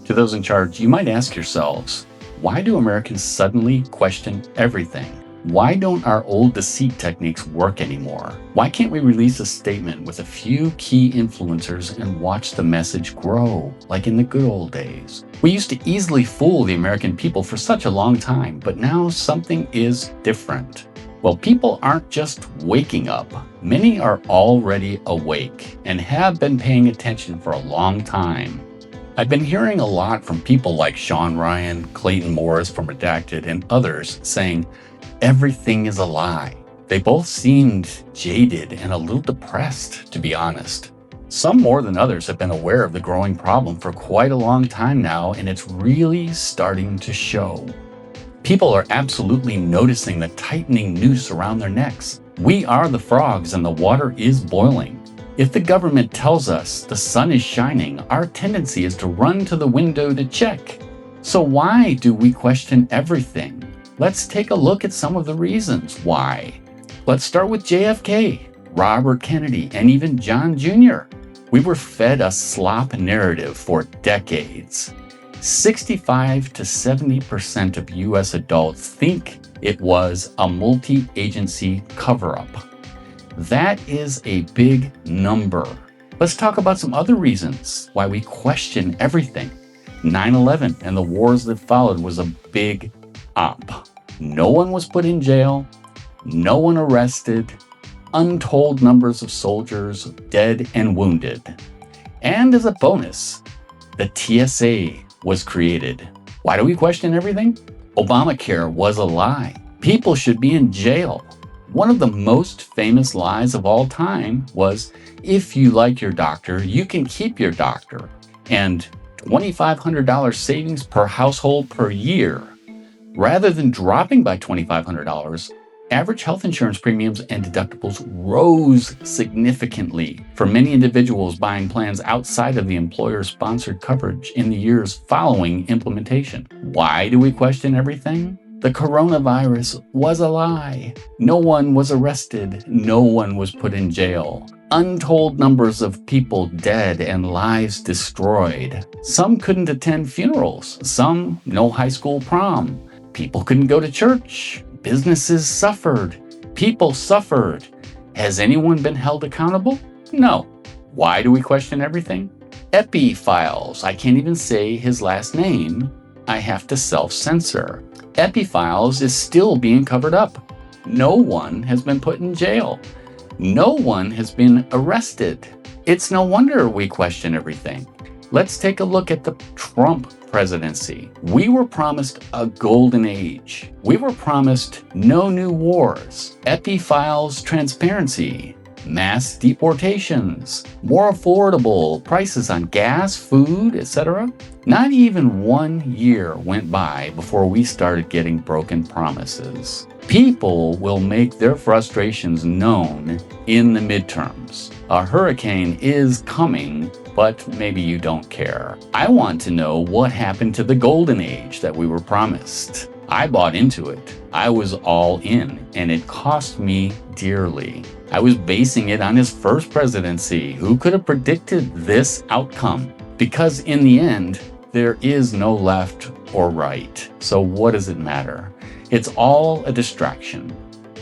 To those in charge, you might ask yourselves, why do Americans suddenly question everything? Why don't our old deceit techniques work anymore? Why can't we release a statement with a few key influencers and watch the message grow, like in the good old days? We used to easily fool the American people for such a long time, but now something is different. Well, people aren't just waking up. Many are already awake and have been paying attention for a long time. I've been hearing a lot from people like Sean Ryan, Clayton Morris from Redacted, and others saying, everything is a lie. They both seemed jaded and a little depressed, to be honest. Some more than others have been aware of the growing problem for quite a long time now, and it's really starting to show. People are absolutely noticing the tightening noose around their necks. We are the frogs and the water is boiling. If the government tells us the sun is shining, our tendency is to run to the window to check. So why do we question everything? Let's take a look at some of the reasons why. Let's start with JFK, Robert Kennedy, and even John Jr. We were fed a slop narrative for decades. 65 to 70% of US adults think it was a multi-agency cover-up. That is a big number. Let's talk about some other reasons why we question everything. 9/11 and the wars that followed was a big op. No one was put in jail, no one arrested, untold numbers of soldiers dead and wounded. And as a bonus, the TSA was created. Why do we question everything? Obamacare was a lie. People should be in jail. One of the most famous lies of all time was, if you like your doctor, you can keep your doctor. And $2,500 savings per household per year. Rather than dropping by $2,500, average health insurance premiums and deductibles rose significantly for many individuals buying plans outside of the employer-sponsored coverage in the years following implementation. Why do we question everything? The coronavirus was a lie. No one was arrested. No one was put in jail. Untold numbers of people dead and lives destroyed. Some couldn't attend funerals. Some no high school prom. People couldn't go to church. Businesses suffered. People suffered. Has anyone been held accountable? No. Why do we question everything? Epi Files. I can't even say his last name. I have to self-censor. Epi Files is still being covered up. No one has been put in jail. No one has been arrested. It's no wonder we question everything. Let's take a look at the Trump presidency. We were promised a golden age. We were promised no new wars, Epi Files transparency, mass deportations, more affordable prices on gas, food, etc. Not even 1 year went by before we started getting broken promises. People will make their frustrations known in the midterms. A hurricane is coming, but maybe you don't care. I want to know what happened to the golden age that we were promised. I bought into it. I was all in, and it cost me dearly. I was basing it on his first presidency. Who could have predicted this outcome? Because in the end, there is no left or right. So what does it matter? It's all a distraction.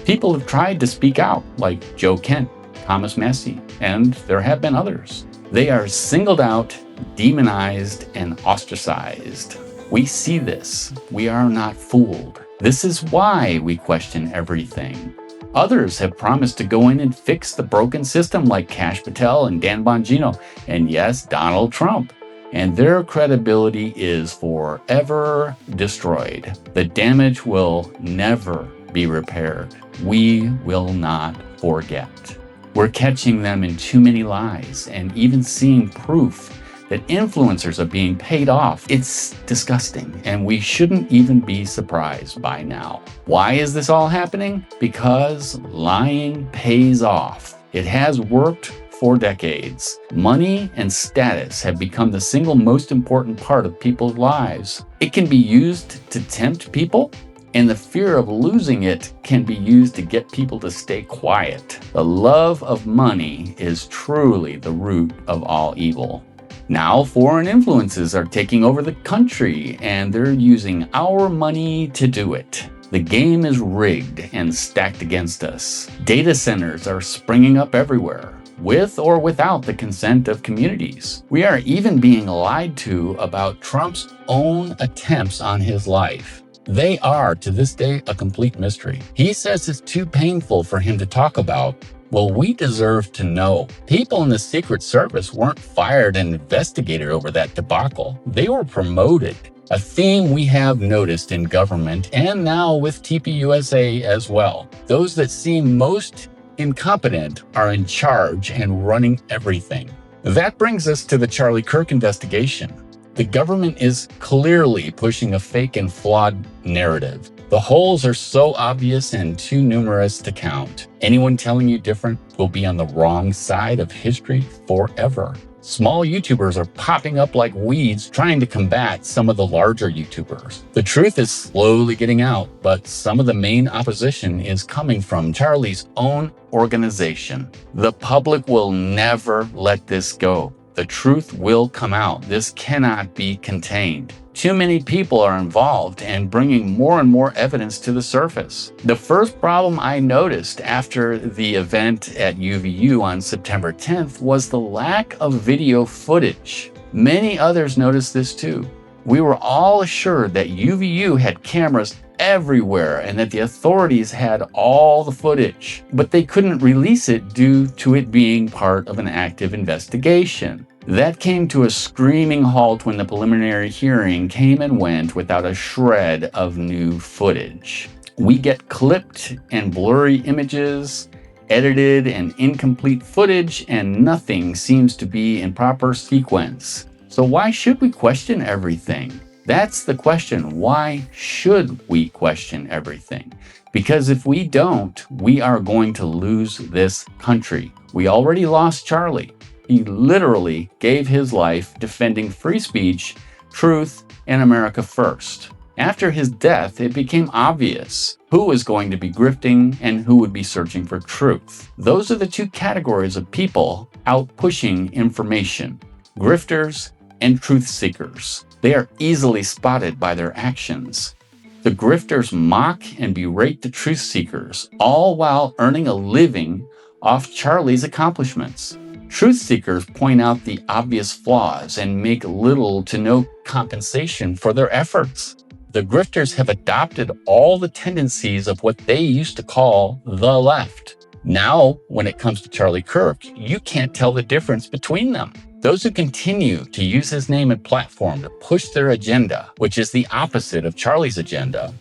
People have tried to speak out, like Joe Kent, Thomas Massey, and there have been others. They are singled out, demonized, and ostracized. We see this. We are not fooled. This is why we question everything. Others have promised to go in and fix the broken system, like Kash Patel and Dan Bongino, and yes, Donald Trump. And their credibility is forever destroyed. The damage will never be repaired. We will not forget. We're catching them in too many lies and even seeing proof that influencers are being paid off. It's disgusting, and we shouldn't even be surprised by now. Why is this all happening? Because lying pays off. It has worked for decades. Money and status have become the single most important part of people's lives. It can be used to tempt people, and the fear of losing it can be used to get people to stay quiet. The love of money is truly the root of all evil. Now foreign influences are taking over the country, and they're using our money to do it. The game is rigged and stacked against us. Data centers are springing up everywhere, with or without the consent of communities. We are even being lied to about Trump's own attempts on his life. They are, to this day, a complete mystery. He says it's too painful for him to talk about. Well, we deserve to know. People in the Secret Service weren't fired and investigated over that debacle. They were promoted. A theme we have noticed in government and now with TPUSA as well. Those that seem most incompetent are in charge and running everything. That brings us to the Charlie Kirk investigation. The government is clearly pushing a fake and flawed narrative. The holes are so obvious and too numerous to count. Anyone telling you different will be on the wrong side of history forever. Small YouTubers are popping up like weeds trying to combat some of the larger YouTubers. The truth is slowly getting out, but some of the main opposition is coming from Charlie's own organization. The public will never let this go. The truth will come out. This cannot be contained. Too many people are involved and bringing more and more evidence to the surface. The first problem I noticed after the event at UVU on September 10th was the lack of video footage. Many others noticed this too. We were all assured that UVU had cameras everywhere and that the authorities had all the footage, but they couldn't release it due to it being part of an active investigation. That came to a screaming halt when the preliminary hearing came and went without a shred of new footage. We get clipped and blurry images, edited and incomplete footage, and nothing seems to be in proper sequence. So why should we question everything? That's the question. Why should we question everything? Because if we don't, we are going to lose this country. We already lost Charlie. He literally gave his life defending free speech, truth, and America first. After his death, it became obvious who was going to be grifting and who would be searching for truth. Those are the two categories of people out pushing information: grifters and truth seekers. They are easily spotted by their actions. The grifters mock and berate the truth seekers, all while earning a living off Charlie's accomplishments. Truth seekers point out the obvious flaws and make little to no compensation for their efforts. The grifters have adopted all the tendencies of what they used to call the left. Now, when it comes to Charlie Kirk, you can't tell the difference between them. Those who continue to use his name and platform to push their agenda, which is the opposite of Charlie's agenda,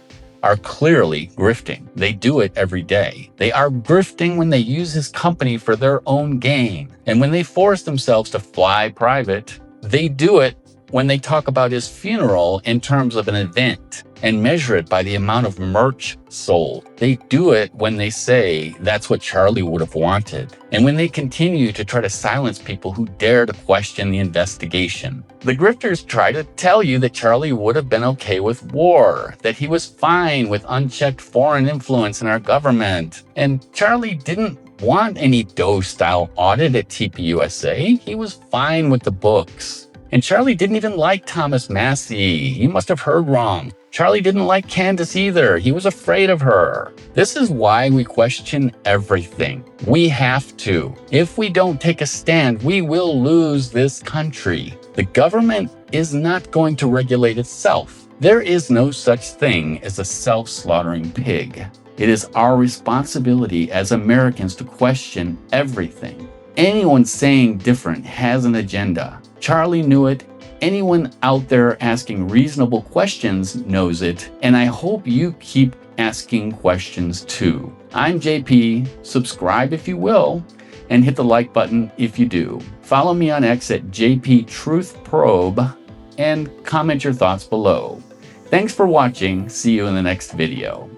are clearly grifting. They do it every day. They are grifting when they use his company for their own gain. And when they force themselves to fly private, they do it when they talk about his funeral in terms of an event and measure it by the amount of merch sold. They do it when they say that's what Charlie would have wanted, and when they continue to try to silence people who dare to question the investigation. The grifters try to tell you that Charlie would have been okay with war, that he was fine with unchecked foreign influence in our government, and Charlie didn't want any Doe-style audit at TPUSA. He was fine with the books. And Charlie didn't even like Thomas Massey. He must have heard wrong. Charlie didn't like Candace either. He was afraid of her. This is why we question everything. We have to. If we don't take a stand, we will lose this country. The government is not going to regulate itself. There is no such thing as a self-slaughtering pig. It is our responsibility as Americans to question everything. Anyone saying different has an agenda. Charlie knew it. Anyone out there asking reasonable questions knows it. And I hope you keep asking questions too. I'm JP. Subscribe if you will, and hit the like button if you do. Follow me on X at JPTruthProbe and comment your thoughts below. Thanks for watching. See you in the next video.